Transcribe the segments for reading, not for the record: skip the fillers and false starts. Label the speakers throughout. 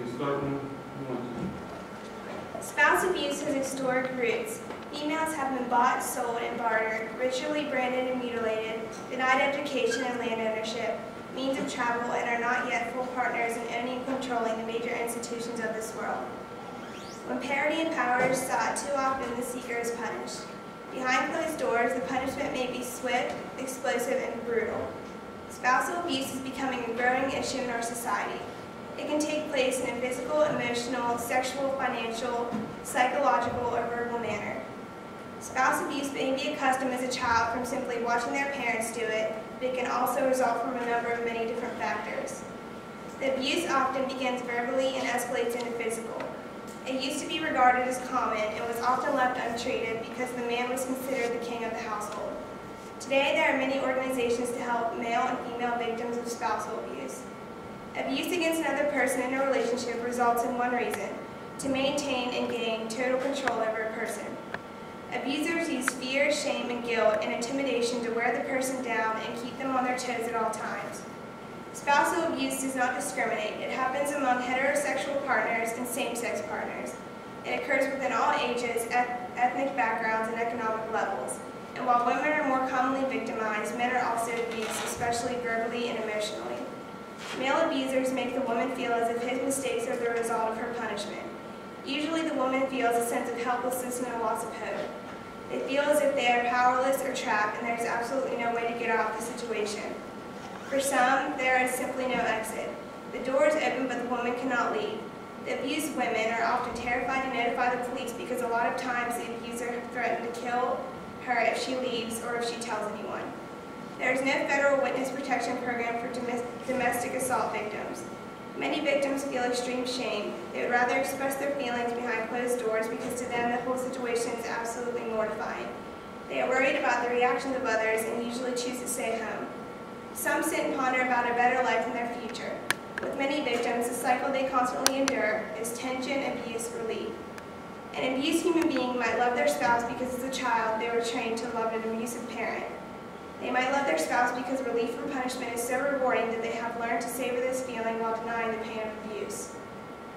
Speaker 1: Ms. Courtney, you want to?
Speaker 2: Spouse abuse has historic roots. Females have been bought, sold, and bartered, ritually branded and mutilated, denied education and land ownership, means of travel, and are not yet full partners in owning and controlling the major institutions of this world. When parity and power is sought, too often the seeker is punished. Behind closed doors, the punishment may be swift, explosive, and brutal. Spousal abuse is becoming a growing issue in our society. It can take place in a physical, emotional, sexual, financial, psychological, or verbal manner. Spouse abuse may be accustomed as a child from simply watching their parents do it, but it can also result from a number of many different factors. The abuse often begins verbally and escalates into physical. It used to be regarded as common and was often left untreated because the man was considered the king of the household. Today, there are many organizations to help male and female victims of spousal abuse. Abuse against another person in a relationship results in one reason: to maintain and gain total control over a person. Abusers use fear, shame, and guilt and intimidation to wear the person down and keep them on their toes at all times. Spousal abuse does not discriminate. It happens among heterosexual partners and same-sex partners. It occurs within all ages, ethnic backgrounds, and economic levels. And while women are more commonly victimized, men are also abused, especially verbally and emotionally. Male abusers make the woman feel as if his mistakes are the result of her punishment. Usually the woman feels a sense of helplessness and a loss of hope. They feel as if they are powerless or trapped and there is absolutely no way to get out of the situation. For some, there is simply no exit. The door is open but the woman cannot leave. The abused women are often terrified to notify the police because a lot of times the abuser threatened to kill her if she leaves or if she tells anyone. There is no federal witness protection program for domestic assault victims. Many victims feel extreme shame. They would rather express their feelings behind closed doors because to them the whole situation is absolutely mortifying. They are worried about the reactions of others and usually choose to stay home. Some sit and ponder about a better life in their future. With many victims, the cycle they constantly endure is tension, abuse, relief. An abused human being might love their spouse because as a child they were trained to love an abusive parent. They might love their spouse because relief from punishment is so rewarding that they have learned to savor this feeling while denying the pain of abuse.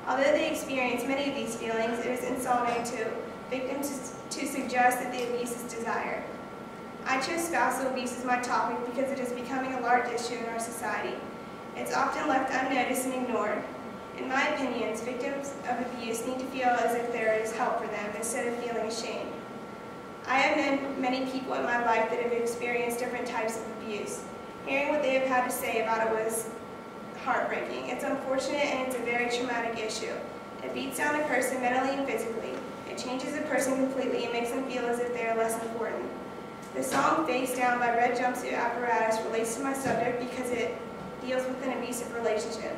Speaker 2: Although they experience many of these feelings, it is insulting to victims to suggest that the abuse is desired. I chose spousal abuse as my topic because it is becoming a large issue in our society. It's often left unnoticed and ignored. In my opinion, victims of abuse need to feel as if there is help for them instead of feeling ashamed. I have known many people in my life that have experienced different types of abuse. Hearing what they have had to say about it was heartbreaking. It's unfortunate and it's a very traumatic issue. It beats down a person mentally and physically. It changes a person completely and makes them feel as if they are less important. The song Face Down by Red Jumpsuit Apparatus relates to my subject because it deals with an abusive relationship.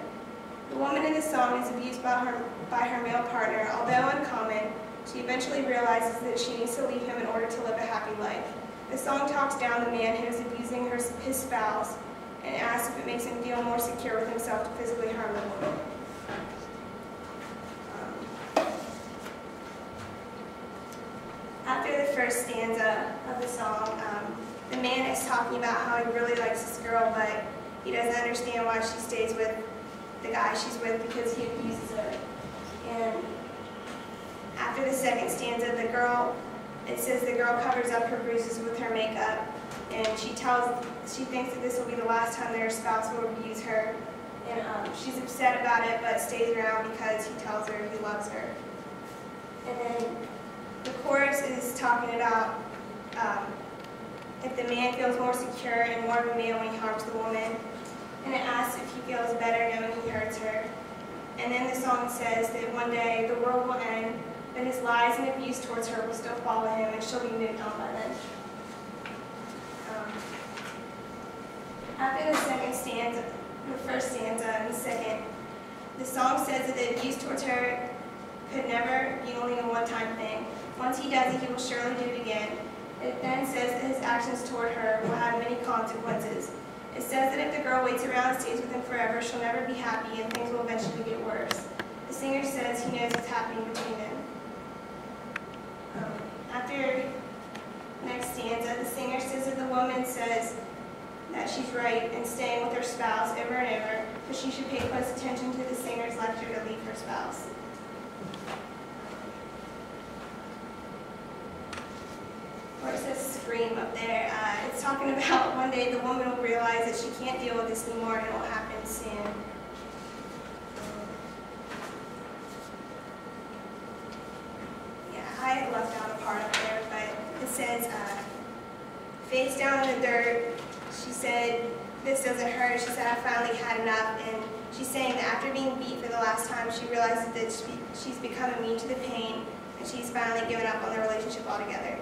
Speaker 2: The woman in the song is abused by her male partner. Although uncommon, she eventually realizes that she needs to leave him in order to live a happy life. The song talks down the man who is abusing his spouse and asks if it makes him feel more secure with himself to physically harm the woman. After the first stanza of the song, the man is talking about how he really likes this girl, but he doesn't understand why she stays with the guy she's with because he abuses her. And after the second stanza, it says the girl covers up her bruises with her makeup, and she thinks that this will be the last time their spouse will abuse her, and she's upset about it, but stays around because he tells her he loves her. And then the chorus is talking about if the man feels more secure and more of a man when he harms the woman, and it asks if he feels better knowing he hurts her. And then the song says that one day the world will end, but his lies and abuse towards her will still follow him, and she'll be moved on by then. After the second stanza, the first stanza and the second, the song says that the abuse towards her could never be only a one-time thing. Once he does it, he will surely do it again. It then says that his actions toward her will have many consequences. It says that if the girl waits around and stays with him forever, she'll never be happy and things will eventually get worse. The singer says he knows what's happening between them. After next stanza, the singer says that the woman says that she's right in staying with her spouse over and over, but she should pay close attention to the singer's lecture to leave her spouse. else. Or it says scream up there. It's talking about one day the woman will realize that she can't deal with this anymore and it will happen soon. Yeah, I left out a part up there, but it says face down in the dirt. She said, this doesn't hurt. She said, I finally had enough. And she's saying that after being beat for the last time, she realizes that she's become immune to the pain and she's finally given up on the relationship altogether.